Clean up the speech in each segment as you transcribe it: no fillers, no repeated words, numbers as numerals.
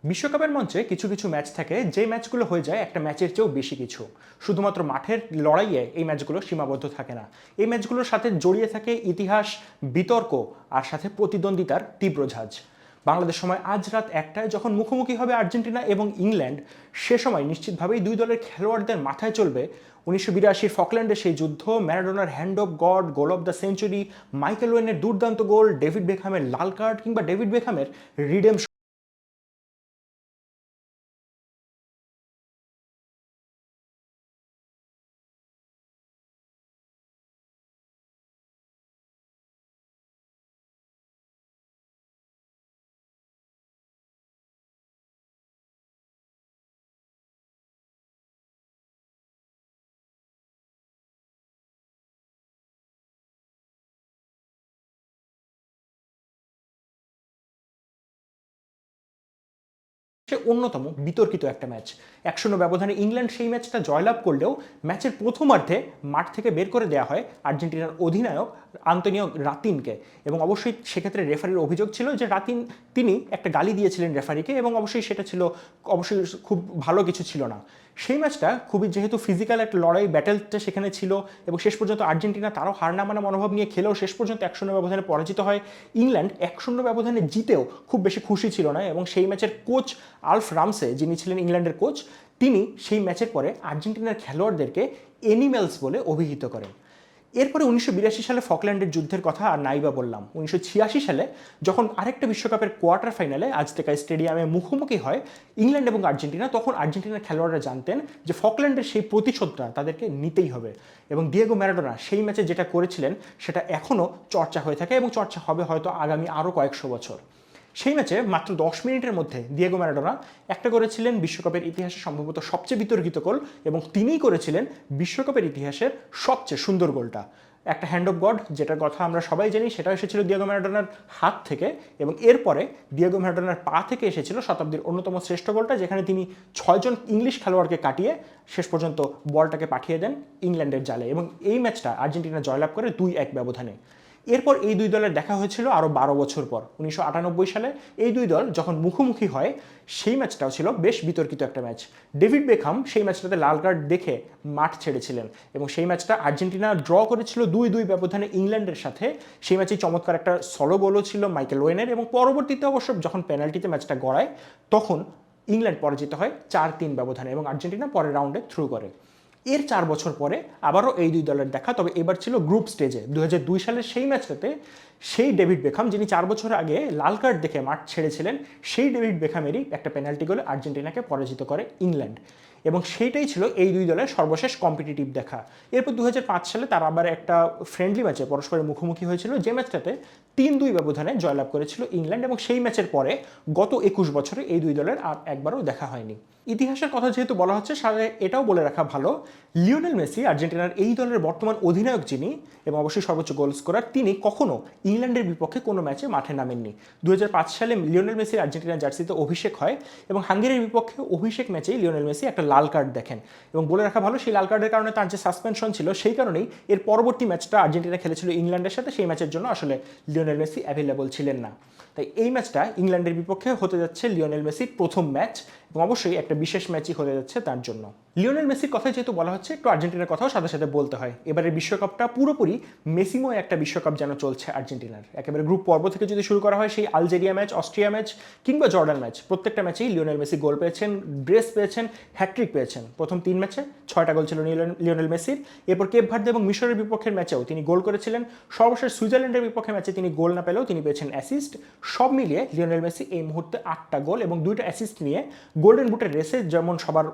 বিশ্বকাপের মঞ্চে কিছু কিছু ম্যাচ থাকে যে ম্যাচগুলো হয়ে যায় একটা ম্যাচের চেয়েও বেশি কিছু। শুধুমাত্র মাঠের লড়াইয়ে এই ম্যাচগুলো সীমাবদ্ধ থাকে না। এই ম্যাচগুলোর সাথে জড়িয়ে থাকে ইতিহাস, বিতর্ক আর সাথে প্রতিদ্বন্দ্বিতার তীব্র ঝাঁজ। বাংলাদেশ সময় আজ রাত 1টায় যখন মুখোমুখি হবে আর্জেন্টিনা এবং ইংল্যান্ড, সে সময় নিশ্চিতভাবেই দুই দলের খেলোয়াড়দের মাথায় চলবে 1982 ফকল্যান্ডের সেই যুদ্ধ, ম্যারাডোনার hand of God, goal of the century, Michael ওয়েনের দুর্দান্ত গোল, ডেভিড বেকহামের লাল কার্ড কিংবা ডেভিড বেকহামের রিডেম। অন্যতম বিতর্কিত একটা ম্যাচ। 1-0 ব্যবধানে ইংল্যান্ড সেই ম্যাচটা জয়লাভ করলেও ম্যাচের প্রথমার্ধে মাঠ থেকে বের করে দেওয়া হয় আর্জেন্টিনার অধিনায়ক আন্তোনিও রাতিনকে। এবং অবশ্যই সেক্ষেত্রে রেফারির অভিযোগ ছিল যে রাতিন তিনি একটা গালি দিয়েছিলেন রেফারিকে, এবং অবশ্যই সেটা ছিল অবশ্যই খুব ভালো কিছু ছিল না। সেই ম্যাচটা খুবই যেহেতু ফিজিক্যাল একটা লড়াই, ব্যাটেলটা সেখানে ছিল, এবং শেষ পর্যন্ত আর্জেন্টিনা তারও হার না মানা মনোভাব নিয়ে খেলেও শেষ পর্যন্ত 1-0 ব্যবধানে পরাজিত হয়। ইংল্যান্ড 1-0 ব্যবধানে জিতেও খুব বেশি খুশি ছিল না, এবং সেই ম্যাচের কোচ আলফ রামসে, যিনি ছিলেন ইংল্যান্ডের কোচ, তিনি সেই ম্যাচের পরে আর্জেন্টিনার খেলোয়াড়দেরকে এনিম্যালস বলে অভিহিত করেন। এরপরে 1982 সালে ফকল্যান্ডের যুদ্ধের কথা আর নাইবা বললাম। 1986 সালে যখন আরেকটা বিশ্বকাপের কোয়ার্টার ফাইনালে আজতেকা স্টেডিয়ামে মুখোমুখি হয় ইংল্যান্ড এবং আর্জেন্টিনা, তখন আর্জেন্টিনার খেলোয়াড়রা জানতেন যে ফকল্যান্ডের সেই প্রতিশোধটা তাদেরকে নিতেই হবে। এবং দিয়েগো ম্যারাডোনা সেই ম্যাচে যেটা করেছিলেন সেটা এখনও চর্চা হয়ে থাকে, এবং চর্চা হবে হয়তো আগামী আরও কয়েকশো বছর। সেই ম্যাচে মাত্র 10 মিনিটের মধ্যে দিয়েগো ম্যারাডোনা একটা করেছিলেন বিশ্বকাপের ইতিহাসে সম্ভবত সবচেয়ে বিতর্কিত গোল, এবং তিনিই করেছিলেন বিশ্বকাপের ইতিহাসের সবচেয়ে সুন্দর গোলটা। একটা হ্যান্ড অফ গড, যেটার কথা আমরা সবাই জানি, সেটা এসেছিল দিয়েগো ম্যারাডোনার হাত থেকে, এবং এরপরে দিয়েগো ম্যারাডোনার পা থেকে এসেছিল শতাব্দীর অন্যতম শ্রেষ্ঠ গোলটা, যেখানে তিনি 6জন ইংলিশ খেলোয়াড়কে কাটিয়ে শেষ পর্যন্ত বলটাকে পাঠিয়ে দেন ইংল্যান্ডের জালে, এবং এই ম্যাচটা আর্জেন্টিনা জয়লাভ করে 2-1 ব্যবধানে। এরপর এই দুই দলের দেখা হয়েছিল আরও 12 বছর পর 1998 সালে। এই দুই দল যখন মুখোমুখি হয় সেই ম্যাচটাও ছিল বেশ বিতর্কিত একটা ম্যাচ। ডেভিড বেকহাম সেই ম্যাচটাতে লাল কার্ড দেখে মাঠ ছেড়েছিলেন, এবং সেই ম্যাচটা আর্জেন্টিনা ড্র করেছিল 2-2 ব্যবধানে ইংল্যান্ডের সাথে। সেই ম্যাচে চমৎকার একটা সলো গোলও ছিল মাইকেল ওয়েনের, এবং পরবর্তীতে অবশ্য যখন পেনাল্টিতে ম্যাচটা গড়ায় তখন ইংল্যান্ড পরাজিত হয় 4-3 ব্যবধানে, এবং আর্জেন্টিনা পরের রাউন্ডে থ্রু করে। এর 4 বছর পরে আবারও এই দুই দলের দেখা, তবে এবার ছিল গ্রুপ স্টেজে। 2002 সালের সেই ম্যাচটাতে সেই ডেভিড বেকহাম, যিনি 4 বছর আগে লাল কার্ড দেখে মাঠ ছেড়েছিলেন, সেই ডেভিড বেকহামেরই একটা পেনাল্টি গোলে আর্জেন্টিনাকে পরাজিত করে ইংল্যান্ড, এবং সেইটাই ছিল এই দুই দলের সর্বশেষ কম্পিটিটিভ দেখা। এরপর 2005 সালে তারা আবার একটা ফ্রেন্ডলি ম্যাচে পরস্পরের মুখোমুখি হয়েছিল, যে ম্যাচটাতে 3-2 ব্যবধানে জয়লাভ করেছিল ইংল্যান্ড, এবং সেই ম্যাচের পরে গত 21 বছরে এই দুই দলের আর একবারও দেখা হয়নি। ইতিহাসের কথা যেহেতু বলা হচ্ছে, সাথে এটাও বলে রাখা ভালো, লিওনেল মেসি আর্জেন্টিনার এই দলের বর্তমান অধিনায়ক যিনি, এবং অবশ্যই সর্বোচ্চ গোল স্কোরার, তিনি কখনো ইংল্যান্ডের বিপক্ষে কোনো ম্যাচে মাঠে নামেননি। 2005 সালে লিওনেল মেসির আর্জেন্টিনার জার্সিতে অভিষেক হয়, এবং হাঙ্গেরির বিপক্ষে অভিষেক ম্যাচেই লিওনেল মেসি একটা লাল কার্ড দেখেন, এবং বলে রাখা ভালো সেই লাল কার্ডের কারণে তার যে সাসপেনশন ছিল সেই কারণেই এর পরবর্তী ম্যাচটা আর্জেন্টিনা খেলেছিল ইংল্যান্ডের সাথে, সেই ম্যাচের জন্য আসলে লিওনেল মেসি অ্যাভেলেবল ছিলেন না। তাই এই ম্যাচটা ইংল্যান্ডের বিপক্ষে হতে যাচ্ছে লিওনেল মেসির প্রথম ম্যাচ, এবং অবশ্যই একটা বিশেষ ম্যাচই হতে যাচ্ছে তার জন্য। লিওনেল মেসির কথা যেহেতু বলা হচ্ছে, একটু আর্জেন্টিনার কথাও সাথে সাথে বলতে হয়। এবারের বিশ্বকাপটা পুরোপুরি মেসিময় একটা বিশ্বকাপ যেন চলছে আর্জেন্টিনার। একেবারে গ্রুপ পর্ব থেকে যদি শুরু করা হয়, সেই আলজেরিয়া ম্যাচ, অস্ট্রিয়া ম্যাচ কিংবা জর্ডান ম্যাচ, প্রত্যেকটা ম্যাচেই লিওনেল মেসি গোল পেয়েছেন, ব্রেস পেয়েছেন, হ্যাট্রিক পেয়েছেন। প্রথম 3 ম্যাচে 6টা গোল ছিল লিওনেল মেসির। এরপর কেপ ভার্দে এবং মিশরের বিপক্ষের ম্যাচেও তিনি গোল করেছিলেন। সর্বশেষ সুইজারল্যান্ডের বিপক্ষে ম্যাচে তিনি গোল না পেলেও তিনি পেয়েছেন অ্যাসিস্ট। সব মিলিয়ে লিওনেল মেসি এই মুহূর্তে 8টা গোল এবং 2টা অ্যাসিস্ট নিয়ে গোল্ডেন বুটের রেসে যেমন সবার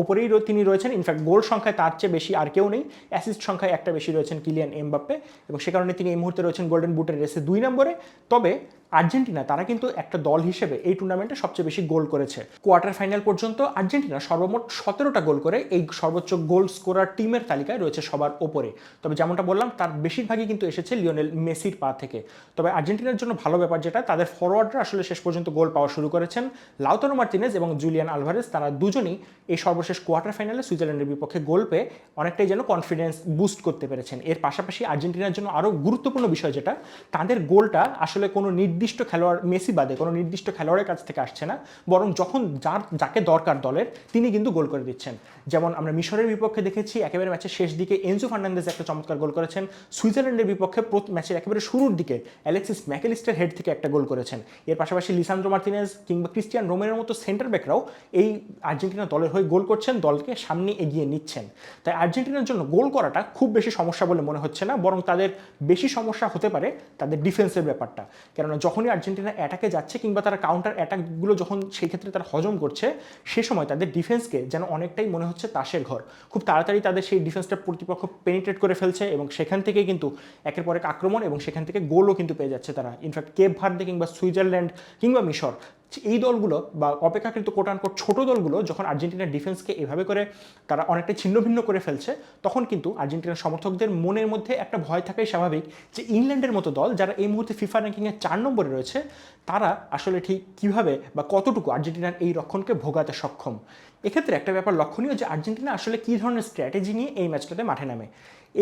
ওপরেই তিনি রয়েছেন, ইনফ্যাক্ট গোল সংখ্যায় তার চেয়ে বেশি আর কেউ নেই, অ্যাসিস্ট সংখ্যায় একটা বেশি রয়েছেন কিলিয়ান এমবাপ্পে, এবং সে কারণে তিনি এই মুহূর্তে রয়েছেন গোল্ডেন বুটের রেসে 2 নম্বরে। তবে আর্জেন্টিনা তারা কিন্তু একটা দল হিসেবে এই টুর্নামেন্টে সবচেয়ে বেশি গোল করেছে। কোয়ার্টার ফাইনাল পর্যন্ত আর্জেন্টিনা সর্বমোট 17টা গোল করে এই সর্বোচ্চ গোল স্কোরার টিমের তালিকায় রয়েছে সবার ওপরে। তবে যেমনটা বললাম, তার বেশিরভাগই কিন্তু এসেছে লিওনেল মেসির পা থেকে। তবে আর্জেন্টিনার জন্য ভালো ব্যাপার যেটা, তাদের ফরওয়ার্ডরা আসলে শেষ পর্যন্ত গোল পাওয়া শুরু করেছেন। লাউতারো মার্টিনেজ এবং জুলিয়ান আলভারেজ, তারা দুজনেই এই সর্বশেষ কোয়ার্টার ফাইনালে সুইজারল্যান্ডের বিপক্ষে গোল পেয়ে অনেকটাই যেন কনফিডেন্স বুস্ট করতে পেরেছেন। এর পাশাপাশি আর্জেন্টিনার জন্য আরও গুরুত্বপূর্ণ বিষয় যেটা, তাদের গোলটা আসলে কোনো নির্দিষ্ট নির্দিষ্ট খেলোয়াড় মেসি বাদে কোনো নির্দিষ্ট খেলোয়াড়ের কাছ থেকে আসছে না, বরং যখন যাকে দরকার দলের তিনি কিন্তু গোল করে দিচ্ছেন। যেমন আমরা মিশরের বিপক্ষে দেখেছি একেবারে ম্যাচের শেষ দিকে এনজো ফার্নান্দেজ একটা চমৎকার গোল করেছেন, সুইজারল্যান্ডের বিপক্ষে ম্যাচের একেবারে শুরুর দিকে অ্যালেক্সিস ম্যাকেলিস্টার হেড থেকে একটা গোল করেছেন। এর পাশাপাশি লিসান্দ্রো মার্তিনেজ কিংবা ক্রিস্টিয়ান রোমেরোর মতো সেন্টার ব্যাকরাও এই আর্জেন্টিনা দলের হয়ে গোল করছেন, দলকে সামনে এগিয়ে নিচ্ছেন। তাই আর্জেন্টিনার জন্য গোল করাটা খুব বেশি সমস্যা বলে মনে হচ্ছে না, বরং তাদের বেশি সমস্যা হতে পারে তাদের ডিফেন্সের ব্যাপারটা। কেননা যখনই আর্জেন্টিনা অ্যাটাকে যাচ্ছে কিংবা তারা কাউন্টার অ্যাটাকগুলো যখন সেই ক্ষেত্রে তারা হজম করছে, সে সময় তাদের ডিফেন্সকে যেন অনেকটাই মনে হচ্ছে তাসের ঘর। খুব তাড়াতাড়ি তাদের সেই ডিফেন্সটা প্রতিপক্ষ পেনিট্রেট করে ফেলছে এবং সেখান থেকে কিন্তু একের পর এক আক্রমণ এবং সেখান থেকে গোলও কিন্তু পেয়ে যাচ্ছে তারা। ইনফ্যাক্ট কেপ ভার্দে কিংবা সুইজারল্যান্ড কিংবা মিশর, এই দলগুলো বা অপেক্ষাকৃত কোটানকোট ছোট দলগুলো যখন আর্জেন্টিনার ডিফেন্সকে এভাবে করে তারা অনেকটা ছিন্নভিন্ন করে ফেলছে, তখন কিন্তু আর্জেন্টিনার সমর্থকদের মনের মধ্যে একটা ভয় থাকাই স্বাভাবিক যে ইংল্যান্ডের মতো দল যারা এই মুহূর্তে ফিফা র্যাঙ্কিংয়ে 4 নম্বরে রয়েছে, তারা আসলে ঠিক কীভাবে বা কতটুকু আর্জেন্টিনার এই রক্ষণকে ভোগাতে সক্ষম। এক্ষেত্রে একটা ব্যাপার লক্ষণীয় যে আর্জেন্টিনা আসলে কী ধরনের স্ট্র্যাটেজি নিয়ে এই ম্যাচটাতে মাঠে নামে।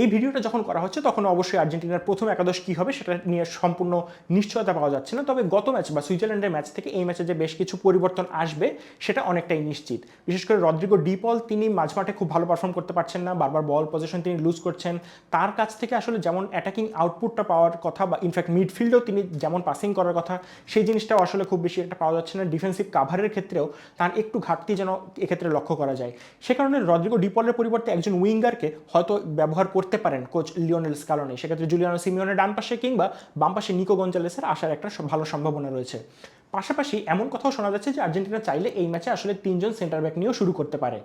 এই ভিডিওটা যখন করা হচ্ছে তখন অবশ্যই আর্জেন্টিনার প্রথম একাদশ কী হবে সেটা নিয়ে সম্পূর্ণ নিশ্চয়তা পাওয়া যাচ্ছে না, তবে গত ম্যাচ বা সুইজারল্যান্ডের ম্যাচ থেকে এই ম্যাচে যে বেশ কিছু পরিবর্তন আসবে সেটা অনেকটাই নিশ্চিত। বিশেষ করে রদ্রিগো ডি পল, তিনি মাঝমাঠে খুব ভালো পারফর্ম করতে পারছেন না, বারবার বল পজিশন তিনি লুজ করছেন। তার কাছ থেকে আসলে যেমন অ্যাটাকিং আউটপুটটা পাওয়ার কথা বা ইনফ্যাক্ট মিডফিল্ডেও তিনি যেমন পাসিং করার কথা, সেই জিনিসটাও আসলে খুব বেশি একটা পাওয়া যাচ্ছে না। ডিফেন্সিভ কাভারের ক্ষেত্রেও তার একটু ঘাটতি যেন এক্ষেত্রে লক্ষ্য করা যায়। সে কারণে রদ্রিগো ডি পলের পরিবর্তে একজন উইঙ্গারকে হয়তো ব্যবহার করতে পারেন কোচ লিওনেল স্কালোনি। সেক্ষেত্রে জুলিয়ানো সিমিওনের ডান পাশে কিংবা বাম পাশে নিকো গঞ্জালেসের আসার একটা ভালো সম্ভাবনা রয়েছে। পাশাপাশি এমন কথাও শোনা যাচ্ছে যে আর্জেন্টিনা চাইলে এই ম্যাচে আসলে 3 জন সেন্টার ব্যাক নিয়েও শুরু করতে পারে।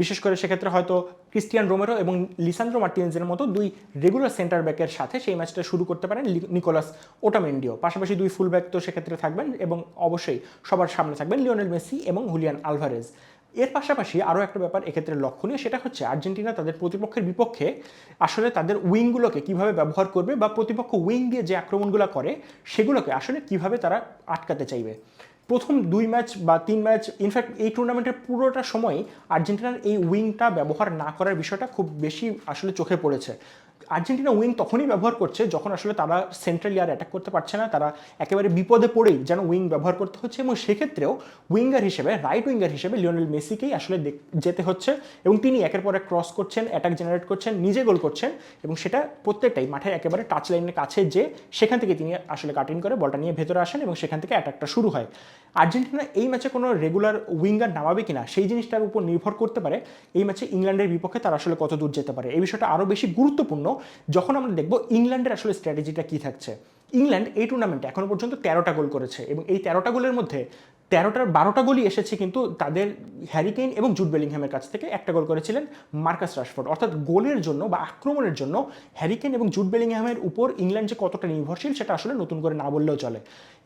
বিশেষ করে সেক্ষেত্রে হয়তো ক্রিস্টিয়ান রোমেরো এবং লিসান্দ্রো মার্টিনেজের মতো 2 রেগুলার সেন্টার ব্যাকের সাথে সেই ম্যাচটা শুরু করতে পারেন নিকোলাস ওটামেন্ডিও। পাশাপাশি 2 ফুল ব্যাক তো সেক্ষেত্রে থাকবেন এবং অবশ্যই সবার সামনে থাকবেন লিওনেল মেসি এবং হুলিয়ান আলভারেজ। এর পাশাপাশি আরও একটা ব্যাপার এক্ষেত্রে লক্ষণীয়, সেটা হচ্ছে আর্জেন্টিনা তাদের প্রতিপক্ষের বিপক্ষে আসলে তাদের উইংগুলোকে কীভাবে ব্যবহার করবে বা প্রতিপক্ষ উইং দিয়ে যে আক্রমণগুলো করে সেগুলোকে আসলে কীভাবে তারা আটকাতে চাইবে। প্রথম 2 ম্যাচ বা 3 ম্যাচ, ইনফ্যাক্ট এই টুর্নামেন্টের পুরোটা সময় আর্জেন্টিনার এই উইংটা ব্যবহার না করার বিষয়টা খুব বেশি আসলে চোখে পড়েছে। আর্জেন্টিনা উইং তখনই ব্যবহার করছে যখন আসলে তারা সেন্ট্রাল ইয়ার অ্যাটাক করতে পারছে না, তারা একেবারে বিপদে পড়েই যেন উইং ব্যবহার করতে হচ্ছে, এবং সেক্ষেত্রেও উইঙ্গার হিসেবে, রাইট উইঙ্গার হিসেবে লিওনেল মেসিকেই আসলে যেতে হচ্ছে এবং তিনি একের পর এক ক্রস করছেন, অ্যাটাক জেনারেট করছেন, নিজে গোল করছেন এবং সেটা প্রত্যেকটাই মাঠের একেবারে টাচ লাইনের কাছে যে সেখান থেকে তিনি আসলে কাট ইন করে বলটা নিয়ে ভেতরে আসেন এবং সেখান থেকে অ্যাটাকটা শুরু হয়। আর্জেন্টিনা এই ম্যাচে কোনো রেগুলার উইঙ্গার নামাবে কিনা সেই জিনিসটার উপর নির্ভর করতে পারে এই ম্যাচে ইংল্যান্ডের বিপক্ষে তারা আসলে কত দূর যেতে পারে। এই বিষয়টা আরও বেশি গুরুত্বপূর্ণ যখন আমরা দেখব ইংল্যান্ডের আসলে স্ট্র্যাটেজিটা কী থাকছে। ইংল্যান্ড এই টুর্নামেন্টে এখনও পর্যন্ত 13টা গোল করেছে এবং এই 13টা গোলের মধ্যে 13টার 12টা গোলই এসেছে কিন্তু তাদের হ্যারি কেইন এবং জুড বেলিংহ্যামের কাছ থেকে। একটা গোল করেছিলেন মার্কাস রাশফোর্ড। অর্থাৎ গোলের জন্য বা আক্রমণের জন্য হ্যারি কেইন এবং জুড বেলিংহ্যামের উপর ইংল্যান্ড যে কতটা নির্ভরশীল সেটা আসলে নতুন করে না বললেও চলে।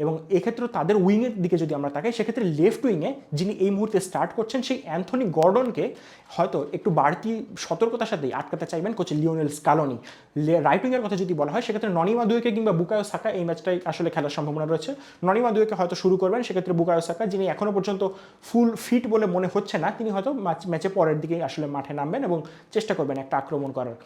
এবং এক্ষেত্রে তাদের উইংয়ের দিকে যদি আমরা তাকাই, সেক্ষেত্রে লেফট উইংয়ে যিনি এই মুহূর্তে স্টার্ট করছেন সেই অ্যান্থনি গর্ডনকে হয়তো একটু বাড়তি সতর্কতার সাথেই আটকাতে চাইবেন কোচ লিওনেল স্কালোনি। রাইট উইংয়ের কথা যদি বলা হয় সেক্ষেত্রে ননি মাদুয়েকে কিংবা বুকায়ো সাকা এই ম্যাচটাই আসলে খেলার সম্ভাবনা রয়েছে। ননি মাদুয়েকে হয়তো শুরু করবেন, সেক্ষেত্রে বুকায়ো সাকা যিনি এখনও পর্যন্ত ফুল ফিট বলে মনে হচ্ছে না, তিনি হয়তো ম্যাচে পরের দিকে আসলে মাঠে নামবেন এবং চেষ্টা করবেন একটা আক্রমণ করার।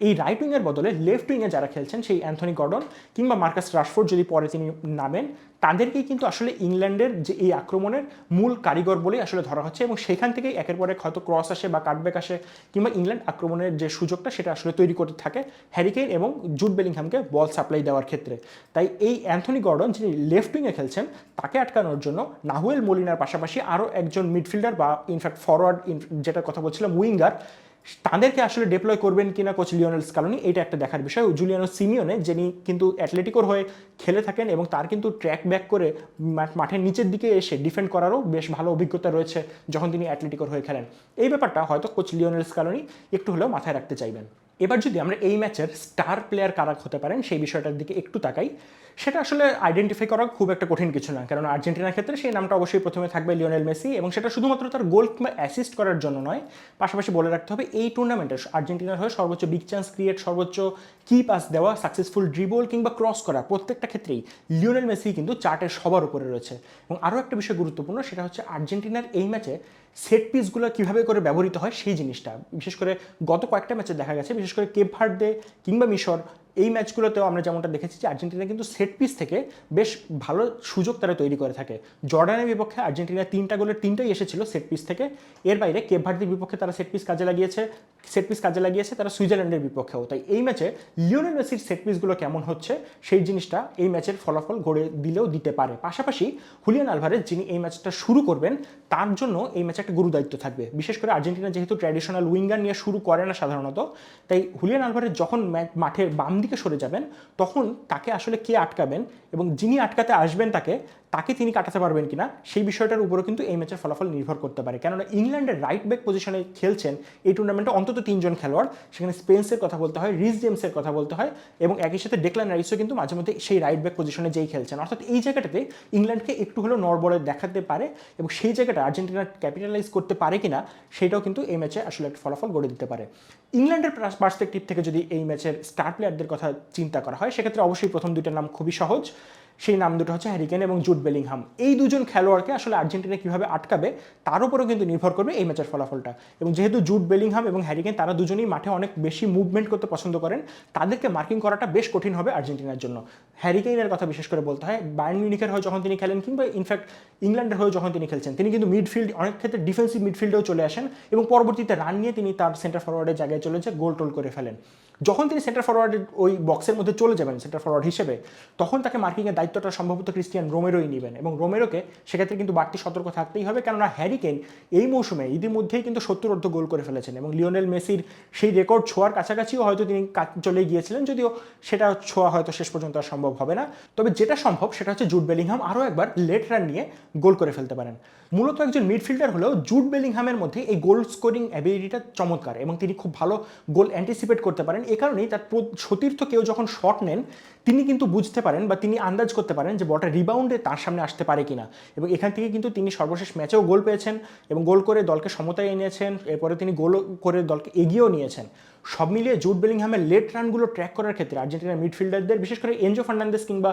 এই রাইট উইংয়ের বদলে লেফট উইংয়ে যারা খেলছেন সেই অ্যান্থনি গর্ডন কিংবা মার্কাস রাশফোর্ড যদি পরে তিনি নামেন, তাদেরকেই কিন্তু আসলে ইংল্যান্ডের যে এই আক্রমণের মূল কারিগর বলেই আসলে ধরা হচ্ছে এবং সেখান থেকেই একের পর এক হয়তো ক্রস আসে বা কাটব্যাক আসে কিংবা ইংল্যান্ড আক্রমণের যে সুযোগটা সেটা আসলে তৈরি করতে থাকে হ্যারি কেইন এবং জুড বেলিংহ্যামকে বল সাপ্লাই দেওয়ার ক্ষেত্রে। তাই এই অ্যান্থনি গর্ডন যিনি লেফট উইংয়ে খেলছেন তাকে আটকানোর জন্য নাহুয়েল মোলিনার পাশাপাশি আরও একজন মিডফিল্ডার বা ইনফ্যাক্ট ফরওয়ার্ড যেটার কথা বলছিলাম উইঙ্গার, তাদেরকে আসলে ডিপ্লয় করবেন কিনা কোচ লিওনেল স্কালোনি, এটা একটা দেখার বিষয়। জুলিয়ানো সিমিওনে যিনি কিন্তু অ্যাটলেটিকোর হয়ে খেলে থাকেন এবং তার কিন্তু ট্র্যাক ব্যাক করে মাঠের নিচের দিকে এসে ডিফেন্ড করারও বেশ ভালো অভিজ্ঞতা রয়েছে যখন তিনি অ্যাটলেটিকোর হয়ে খেলেন। এই ব্যাপারটা হয়তো কোচ লিওনেল স্কালোনি একটু হলেও মাথায় রাখতে চাইবেন। এবার যদি আমরা এই ম্যাচের স্টার প্লেয়ার কারা হতে পারেন সেই বিষয়টার দিকে একটু তাকাই, সেটা আসলে আইডেন্টিফাই করা খুব একটা কঠিন কিছু না, কারণ আর্জেন্টিনার ক্ষেত্রে সেই নামটা অবশ্যই প্রথমে থাকবে লিওনেল মেসি এবং সেটা শুধুমাত্র তার গোল কিংবা অ্যাসিস্ট করার জন্য নয়, পাশাপাশি বলে রাখতে হবে এই টুর্নামেন্টে আর্জেন্টিনার হয়ে সর্বোচ্চ বিগ চান্স ক্রিয়েট, সর্বোচ্চ কি পাস দেওয়া, সাকসেসফুল ড্রিবল কিংবা ক্রস করা, প্রত্যেকটা ক্ষেত্রেই লিওনেল মেসি কিন্তু চার্টের সবার উপরে রয়েছে। এবং আরও একটা বিষয় গুরুত্বপূর্ণ, সেটা হচ্ছে আর্জেন্টিনার এই ম্যাচে সেট পিসগুলো কীভাবে করে ব্যবহৃত হয় সেই জিনিসটা। বিশেষ করে গত কয়েকটা ম্যাচে দেখা গেছে, বিশেষ করে কেপ ভার্দে কিংবা মিশর এই ম্যাচগুলোতেও আমরা যেমনটা দেখেছি যে আর্জেন্টিনা কিন্তু সেট পিস থেকে বেশ ভালো সুযোগ তারা তৈরি করে থাকে। জর্ডানের বিপক্ষে আর্জেন্টিনা 3টা গোলের 3টাই এসেছিল সেট পিস থেকে। এর বাইরে কেপ ভার্দের বিপক্ষে তারা সেট পিস কাজে লাগিয়েছে তারা সুইজারল্যান্ডের বিপক্ষেও। তাই এই ম্যাচে লিওনেল মেসির সেট পিসগুলো কেমন হচ্ছে সেই জিনিসটা এই ম্যাচের ফলাফল গড়ে দিলেও দিতে পারে। পাশাপাশি হুলিয়ান আলভারেজ যিনি এই ম্যাচটা শুরু করবেন তার জন্য এই ম্যাচে একটা গুরুদায়িত্ব থাকবে। বিশেষ করে আর্জেন্টিনা যেহেতু ট্র্যাডিশনাল উইঙ্গার নিয়ে শুরু করে না সাধারণত, তাই হুলিয়ান আলভারেজ যখন মাঠের বাম দিকে সরে যাবেন তখন তাকে আসলে কে আটকাবেন এবং যিনি আটকাতে আসবেন তাকে তিনি কাটাতে পারবেন কিনা সেই বিষয়টার উপরও কিন্তু এই ম্যাচের ফলাফল নির্ভর করতে পারে। কেননা ইংল্যান্ডের রাইট ব্যাক পজিশনে খেলছেন এই টুর্নামেন্টে অন্তত 3জন খেলোয়াড়। সেখানে স্পেন্সের কথা বলতে হয়, রিস জেমসের কথা বলতে হয় এবং একই সাথে ডেক্লান রাইসও কিন্তু মাঝে মধ্যে সেই রাইট ব্যাক পজিশনে যেই খেলছেন। অর্থাৎ এই জায়গাটাতে ইংল্যান্ডকে একটু হলেও নড়বড়ে দেখাতে পারে এবং সেই জায়গাটা আর্জেন্টিনা ক্যাপিটালাইজ করতে পারে কিনা সেটাও কিন্তু এই ম্যাচে আসলে একটা ফলাফল গড়ে দিতে পারে। ইংল্যান্ডের পার্সপেক্টিভ থেকে যদি এই ম্যাচের স্টার প্লেয়ারদের কথা চিন্তা করা হয় সেক্ষেত্রে অবশ্যই প্রথম দুইটার নাম খুবই সহজ। সেই নাম দুটো হচ্ছে হ্যারি কেন এবং জুড বেলিংহাম। এই দুজন খেলোয়াড়কে আসলে আর্জেন্টিনা কীভাবে আটকাবে তার উপরেও কিন্তু নির্ভর করবে এই ম্যাচের ফলাফলটা। এবং যেহেতু জুড বেলিংহাম এবং হ্যারি কেন তারা দুজনেই মাঠে অনেক বেশি মুভমেন্ট করতে পছন্দ করেন, তাদেরকে মার্কিং করাটা বেশ কঠিন হবে আর্জেন্টিনার জন্য। হ্যারি কেনের কথা বিশেষ করে বলতে হয়, বায়ার্ন মিউনিখের হয়ে যখন তিনি খেলেন কিংবা ইনফ্যাক্ট ইংল্যান্ডের হয়ে যখন তিনি খেলছেন তিনি কিন্তু মিডফিল্ড অনেক ক্ষেত্রে ডিফেন্সিভ মিডফিল্ডেও চলে আসেন এবং পরবর্তীতে রান নিয়ে তিনি তার সেন্টার ফরওয়ার্ডের জায়গায় চলে যে গোল টোল করে ফেলেন। যখন তিনি সেন্টার ফরওয়ার্ডের ওই বক্সের মধ্যে চলে যাবেন সেন্টার ফরওয়ার্ড হিসেবে, তখন তাকে মার্কিংয়ের দায়িত্বটা সম্ভবত ক্রিস্টিয়ান রোমেরোই নেবেন এবং রোমেরোকে সেক্ষেত্রে কিন্তু বাড়তি সতর্ক থাকতেই হবে। কেননা হ্যারি কেন এই মৌসুমে ইতিমধ্যেই কিন্তু 70 গোল করে ফেলেছেন এবং লিওনেল মেসির সেই রেকর্ড ছোঁয়ার কাছাকাছিও হয়তো তিনি চলে গিয়েছিলেন, যদিও সেটা ছোঁয়া হয়তো শেষ পর্যন্ত আর সম্ভব হবে না। তবে যেটা সম্ভব সেটা হচ্ছে জুড বেলিংহাম আরও একবার লেট রান নিয়ে গোল করে ফেলতে পারেন। মূলত একজন মিডফিল্ডার হলেও জুড বেলিংহামের মধ্যে এই গোল স্কোরিং অ্যাবিলিটিটা চমৎকার এবং তিনি খুব ভালো গোল অ্যান্টিসিপেট করতে পারেন। এ কারণেই তার সতীর্থ কেউ যখন শট নেন তিনি কিন্তু বুঝতে পারেন বা তিনি আন্দাজ করতে পারেন যে বলটা রিবাউন্ডে তার সামনে আসতে পারে কিনা এবং এখান থেকে কিন্তু তিনি সর্বশেষ ম্যাচেও গোল পেয়েছেন এবং গোল করে দলকে সমতায় এনেছেন। এরপরে তিনি গোল করে দলকে এগিয়েও নিয়েছেন। সব মিলিয়ে জুড বেলিংহামের লেট রানগুলো ট্র্যাক করার ক্ষেত্রে আর্জেন্টিনার মিডফিল্ডারদের, বিশেষ করে এনজো ফার্নান্দেস কিংবা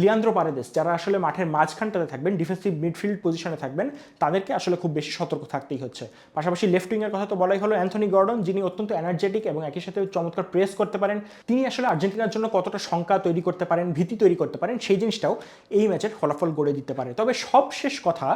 লিয়ান্দ্রো পারেদেস, যারা আসলে মাঠের মাঝখানটাতে থাকবেন, ডিফেন্সিভ মিডফিল্ড পজিশনে থাকবেন, তাদেরকে আসলে খুব বেশি সতর্ক থাকতেই হচ্ছে। পাশাপাশি লেফট উইংয়ের কথা তো বলাই হলো, অ্যান্থনি গর্ডন, যিনি অত্যন্ত এনার্জেটিক এবং একই সাথে চমৎকার প্রেস করতে পারেন। তিনি আসলে আর্জেন্টিনার জন্য কতটা শঙ্কা তৈরি করতে পারেন, ভীতি তৈরি করতে পারেন, সেই জিনিসটাও এই ম্যাচের ফলাফল গড়ে দিতে পারে। তবে সবশেষ কথা,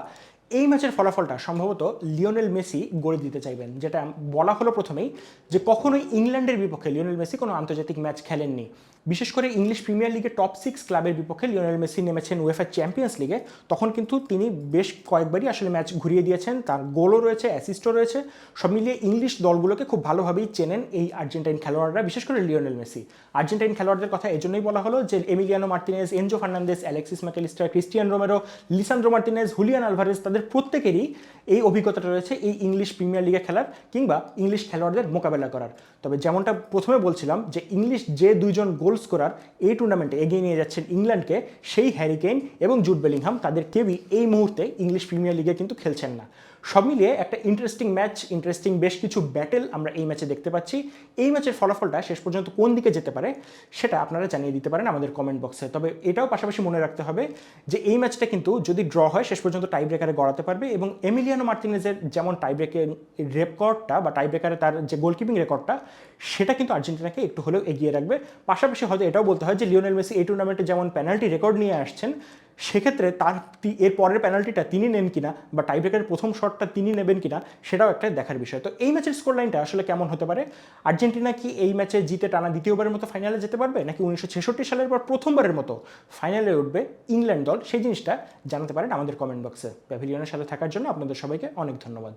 এই ম্যাচের ফলাফলটা সম্ভবত লিওনেল মেসি গড়ে দিতে চাইবেন। যেটা বলা হলো প্রথমেই যে কখনোই ইংল্যান্ডের বিপক্ষে লিওনেল মেসি কোনো আন্তর্জাতিক ম্যাচ খেলেননি। বিশেষ করে ইংলিশ প্রিমিয়ার লিগে টপ 6 ক্লাবের বিপক্ষে লিওনেল মেসি নেমেছেন উয়েফা চ্যাম্পিয়ন্স লিগে, তখন কিন্তু তিনি বেশ কয়েকবারই আসলে ম্যাচ ঘুরিয়ে দিয়েছেন। তার গোলও রয়েছে, অ্যাসিস্টও রয়েছে। সব মিলিয়ে ইংলিশ দলগুলোকে খুব ভালোভাবেই চেনেন এই আর্জেন্টাইন খেলোয়াড়রা, বিশেষ করে লিওনেল মেসি। আর্জেন্টাইন খেলোয়াড়দের কথা এজন্যই বলা হলো যে Emiliano Martinez, Enzo Fernandez, Alexis Mac Allister, Cristian Romero, Lisandro Martinez, Julian Alvarez, তাদের প্রত্যেকেরই এই অভিজ্ঞতাটা রয়েছে এই ইংলিশ প্রিমিয়ার লিগে খেলার কিংবা ইংলিশ খেলোয়াড়দের মোকাবেলা করার। তবে যেমনটা প্রথমে বলছিলাম যে ইংলিশ যে দুইজন গোল স্কোরার এই টুর্নামেন্টে এগিয়ে নিয়ে যাচ্ছেন ইংল্যান্ডকে, সেই হ্যারি কেইন এবং জুড বেলিংহাম, তাদের কেউই এই মুহূর্তে ইংলিশ প্রিমিয়ার লিগে কিন্তু খেলছেন না। সব মিলিয়ে একটা ইন্টারেস্টিং ম্যাচ, ইন্টারেস্টিং বেশ কিছু ব্যাটেল আমরা এই ম্যাচে দেখতে পাচ্ছি। এই ম্যাচের ফলাফলটা শেষ পর্যন্ত কোন দিকে যেতে পারে সেটা আপনারা জানিয়ে দিতে পারেন আমাদের কমেন্ট বক্সে। তবে এটাও পাশাপাশি মনে রাখতে হবে যে এই ম্যাচটা কিন্তু যদি ড্র হয় শেষ পর্যন্ত টাই ব্রেকারে গড়াতে পারবে এবং এমিলিয়ানো মার্টিনেজের যেমন টাই ব্রেকের রেকর্ডটা বা টাই ব্রেকারে তার যে গোলকিপিং রেকর্ডটা সেটা কিন্তু আর্জেন্টিনাকে একটু হলেও এগিয়ে রাখবে। পাশাপাশি হয়তো এটাও বলতে হয় যে লিওনেল মেসি এই টুর্নামেন্টে যেমন পেনাল্টি রেকর্ড নিয়ে আসছেন, সেক্ষেত্রে তার এর পরের পেনাল্টিটা তিনি নেন কিনা বা টাইব্রেকারের প্রথম শটটা তিনি নেবেন কিনা সেটাও একটা দেখার বিষয়। তো এই ম্যাচের স্কোর লাইনটা আসলে কেমন হতে পারে? আর্জেন্টিনা কি এই ম্যাচে জিতে টানা দ্বিতীয়বারের মতো ফাইনালে যেতে পারবে, নাকি 1966 সালের পর প্রথমবারের মতো ফাইনালে উঠবে ইংল্যান্ড দল? সেই জিনিসটা জানাতে পারেন আমাদের কমেন্ট বক্সে। প্যাভিলিয়নের সাথে থাকার জন্য আপনাদের সবাইকে অনেক ধন্যবাদ।